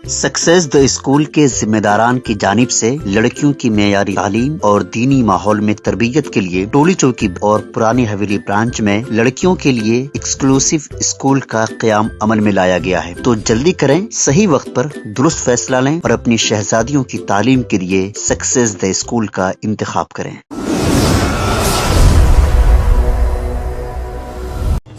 Success the school के जिम्मेदारान की जानिब से लड़कियों की मेयारी तालीम और दीनी माहौल में तरबियत के लिए टोली चौकी और पुरानी हवेली ब्रांच में लड़कियों के लिए एक्सक्लूसिव स्कूल का क़याम अमल में लाया गया है। तो जल्दी करें, सही वक्त पर दुरुस्त फैसला लें और अपनी शहजादियों की तालीम के लिए सक्सेस द स्कूल का इंतखाब करें।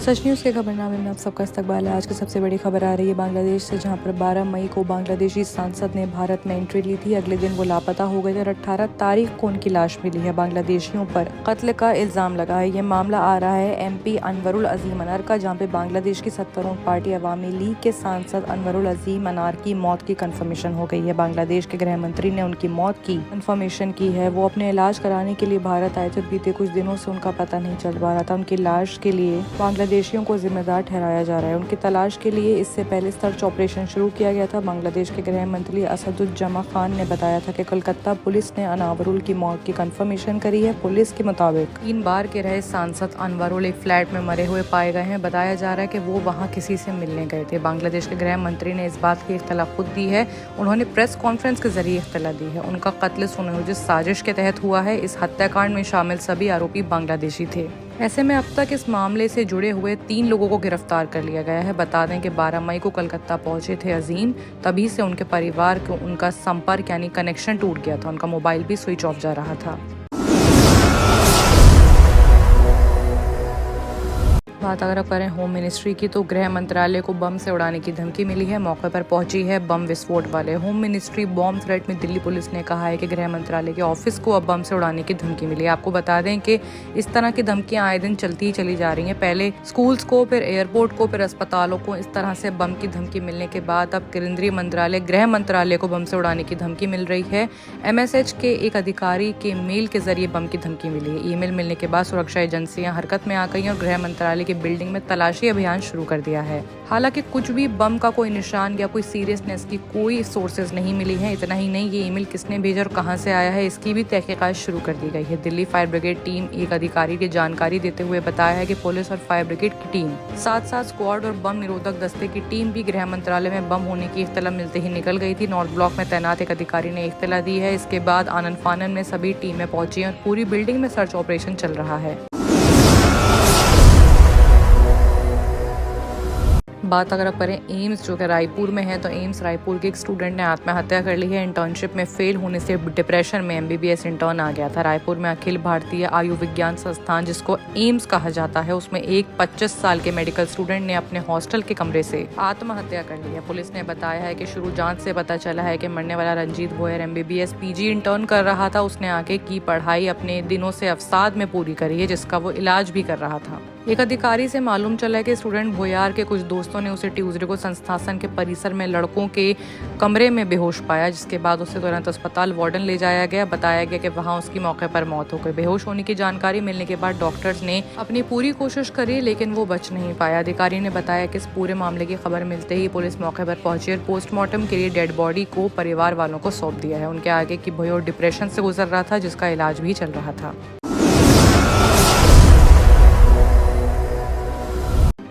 सच न्यूज़ के खबरनामे में आप सबका इस्तकबाल है। आज की सबसे बड़ी खबर आ रही है बांग्लादेश से, जहां पर 12 मई को बांग्लादेशी सांसद ने भारत में एंट्री ली थी। अगले दिन वो लापता हो गए थे और 18 तारीख को उनकी लाश मिली है। बांग्लादेशियों पर कत्ल का इल्जाम लगा है। ये मामला आ रहा है MP अनवरुल अजीम अनार का, जहाँ पे बांग्लादेश की सत्तारूढ़ पार्टी अवामी लीग के सांसद अनवरुल अजीम अनार की मौत की कंफर्मेशन हो गई है। बांग्लादेश के गृह मंत्री ने उनकी मौत की कंफर्मेशन की है। वो अपने इलाज कराने के लिए भारत आए थे। बीते कुछ दिनों से उनका पता नहीं चल पा रहा था। उनकी लाश के लिए बांग्लादेशियों को जिम्मेदार ठहराया जा रहा है। उनकी तलाश के लिए इससे पहले सर्च ऑपरेशन शुरू किया गया था। बांग्लादेश के गृह मंत्री असदुज्जमा खान ने बताया था कि कोलकाता पुलिस ने अनवरुल की मौत की कंफर्मेशन करी है। पुलिस के मुताबिक 3 बार के रहे सांसद अनवरुल एक फ्लैट में मरे हुए पाए गए हैं। बताया जा रहा है कि वो वहां किसी से मिलने गए थे। बांग्लादेश के गृह मंत्री ने इस बात की इत्तला खुद दी है। उन्होंने प्रेस कॉन्फ्रेंस के जरिए इत्तला दी है। उनका कत्ल सुनियोजित साजिश के तहत हुआ है। इस हत्याकांड में शामिल सभी आरोपी बांग्लादेशी थे। ऐसे में अब तक इस मामले से जुड़े हुए 3 लोगों को गिरफ्तार कर लिया गया है। बता दें कि 12 मई को कलकत्ता पहुंचे थे अजीम। तभी से उनके परिवार को उनका संपर्क यानी कनेक्शन टूट गया था। उनका मोबाइल भी स्विच ऑफ जा रहा था। बात अगर आप करें होम मिनिस्ट्री की, तो गृह मंत्रालय को बम से उड़ाने की धमकी मिली है। मौके पर पहुंची है बम विस्फोट वाले। होम मिनिस्ट्री बॉम्ब थ्रेट में दिल्ली पुलिस ने कहा है कि गृह मंत्रालय के ऑफिस को अब बम से उड़ाने की धमकी मिली है। आपको बता दें कि इस तरह की धमकियां आए दिन चलती ही चली जा रही हैं। पहले स्कूल्स को, फिर एयरपोर्ट को, फिर अस्पतालों को इस तरह से बम की धमकी मिलने के बाद अब केंद्रीय मंत्रालय गृह मंत्रालय को बम से उड़ाने की धमकी मिल रही है। MSH के एक अधिकारी के मेल के जरिए बम की धमकी मिली है। ईमेल मिलने के बाद सुरक्षा एजेंसियां हरकत में आ गई और गृह मंत्रालय की बिल्डिंग में तलाशी अभियान शुरू कर दिया है। हालांकि कुछ भी बम का कोई निशान या कोई सीरियसनेस की कोई सोर्सेज नहीं मिली है। इतना ही नहीं, ये ईमेल किसने भेजा और कहां से आया है, इसकी भी तहकीकात शुरू कर दी गई है। दिल्ली फायर ब्रिगेड टीम एक अधिकारी की जानकारी देते हुए बताया है कि पुलिस और फायर ब्रिगेड की टीम साथ स्क्वाड और बम निरोधक दस्ते की टीम भी गृह मंत्रालय में बम होने की इत्तला मिलते ही निकल गई थी। नॉर्थ ब्लॉक में तैनात एक अधिकारी ने इत्तला दी है। इसके बाद आनन फानन में सभी टीमें पहुंची और पूरी बिल्डिंग में सर्च ऑपरेशन चल रहा है। बात अगर आप करें एम्स जो कि रायपुर में है, तो एम्स रायपुर के एक स्टूडेंट ने आत्महत्या कर ली है। इंटर्नशिप में फेल होने से डिप्रेशन में MBBS इंटर्न आ गया था। रायपुर में अखिल भारतीय आयुर्विज्ञान संस्थान जिसको एम्स कहा जाता है, उसमें एक 25 साल के मेडिकल स्टूडेंट ने अपने हॉस्टल के कमरे से आत्महत्या कर ली है। पुलिस ने बताया है कि शुरू जांच से पता चला है कि मरने वाला Ranjit Bhoyar MBBS PG intern कर रहा था। उसने आगे की पढ़ाई अपने दिनों से अवसाद में पूरी करी है, जिसका वो इलाज भी कर रहा था। एक अधिकारी से मालूम चला है कि स्टूडेंट भोयार के कुछ दोस्तों ने उसे ट्यूसडे को संस्थान के परिसर में लड़कों के कमरे में बेहोश पाया, जिसके बाद उसे तुरंत अस्पताल वार्डन ले जाया गया। बताया गया कि वहां उसकी मौके पर मौत हो गई। बेहोश होने की जानकारी मिलने के बाद डॉक्टर्स ने अपनी पूरी कोशिश करी, लेकिन वो बच नहीं पाया। अधिकारी ने बताया कि इस पूरे मामले की खबर मिलते ही पुलिस मौके पर पहुंची और पोस्टमार्टम के लिए डेड बॉडी को परिवार वालों को सौंप दिया है। उनके आगे की भोयर डिप्रेशन से गुजर रहा था, जिसका इलाज भी चल रहा था।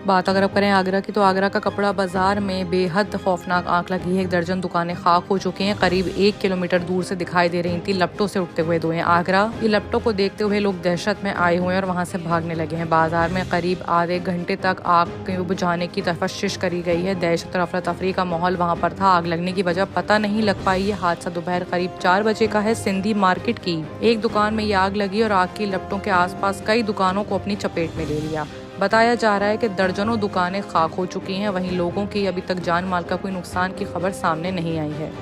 बात अगर आप करें आगरा की, तो आगरा का कपड़ा बाजार में बेहद खौफनाक आग लगी है। 1 दर्जन दुकानें खाक हो चुकी हैं। करीब 1 किलोमीटर दूर से दिखाई दे रही थी लपटों से उठते हुए धुएं। आगरा ये लपटों को देखते हुए लोग दहशत में आए हुए हैं और वहां से भागने लगे हैं। बाजार में करीब आधे घंटे तक आग को बुझाने की तफशिश करी गई है। दहशत और अफरा तफरी का माहौल वहां पर था। आग लगने की वजह पता नहीं लग पाई है। हादसा दोपहर करीब 4 बजे का है। सिंधी मार्केट की एक दुकान में ये आग लगी और आग की लपटों के आसपास कई दुकानों को अपनी चपेट में ले लिया। बताया जा रहा है कि दर्जनों दुकानें खाक हो चुकी हैं। वहीं लोगों की अभी तक जान माल का कोई नुकसान की खबर सामने नहीं आई है।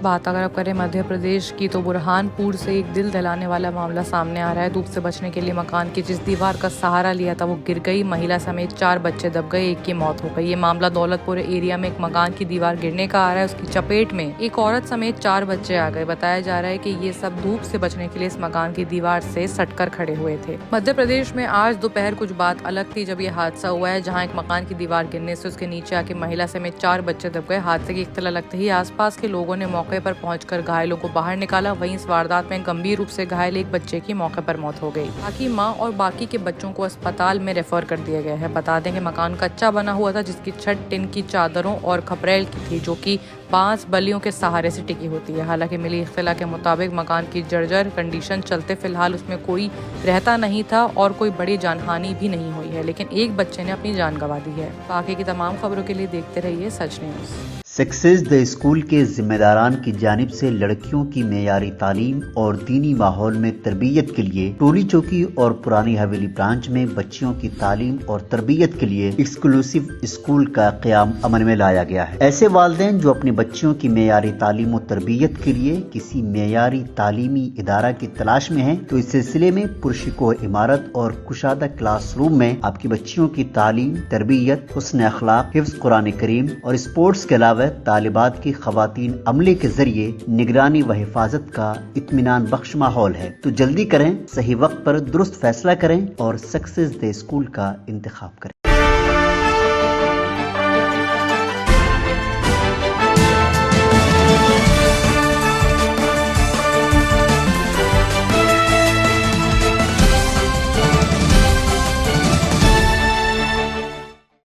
बात अगर आप करें मध्य प्रदेश की, तो बुरहानपुर से एक दिल दहलाने वाला मामला सामने आ रहा है। धूप से बचने के लिए मकान की जिस दीवार का सहारा लिया था वो गिर गई। महिला समेत 4 बच्चे दब गए, एक की मौत हो गई। ये मामला दौलतपुर एरिया में एक मकान की दीवार गिरने का आ रहा है। उसकी चपेट में एक औरत समेत 4 बच्चे आ गए। बताया जा रहा है कि ये सब धूप से बचने के लिए इस मकान की दीवार से सटकर खड़े हुए थे। मध्य प्रदेश में आज दोपहर कुछ बात अलग थी जब ये हादसा हुआ है, जहाँ एक मकान की दीवार गिरने से उसके नीचे आके महिला समेत 4 बच्चे दब गए। हादसे की इत्तला लगते ही आसपास के लोगों ने मौके मौके पर पहुंचकर घायलों को बाहर निकाला। वहीं इस वारदात में गंभीर रूप से घायल एक बच्चे की मौके पर मौत हो गई। बाकी मां और बाकी के बच्चों को अस्पताल में रेफर कर दिया गया है। बता दें कि मकान कच्चा बना हुआ था, जिसकी छत टिन की चादरों और खपरेल की थी, जो कि बांस बल्लियों के सहारे से टिकी होती है। हालांकि मिली इत्तला के मुताबिक मकान की जर्जर कंडीशन चलते फिलहाल उसमें कोई रहता नहीं था और कोई बड़ी जानहानि भी नहीं हुई है, लेकिन एक बच्चे ने अपनी जान गंवा दी है। बाकी की तमाम खबरों के लिए देखते रहिए सच न्यूज। सक्सेस द स्कूल के जिम्मेदारान की जानिब से लड़कियों की मेयारी तालीम और दीनी माहौल में तरबियत के लिए टोली चौकी और पुरानी हवेली ब्रांच में बच्चियों की तालीम और तरबियत के लिए एक्सक्लूसिव स्कूल का क़याम अमल में लाया गया है। ऐसे वालिदैन जो अपने बच्चियों की मेयारी तालीम और तरबियत के लिए किसी मेयारी तालीमी इदारा की तलाश में हैं, तो इस सिलसिले में पुरशिकोह इमारत और कुशादा क्लासरूम में आपकी बच्चियों की तालीम, तरबियत, हुस्न अखलाक, हिफ्ज़ कुरान करीम और स्पोर्ट्स के अलावा तालिबात की खवातीन अमले के जरिए निगरानी व हिफाजत का इत्मीनान बख्श माहौल है। तो जल्दी करें, सही वक्त पर दुरुस्त फैसला करें और सक्सेस द स्कूल का इंतखाब करें।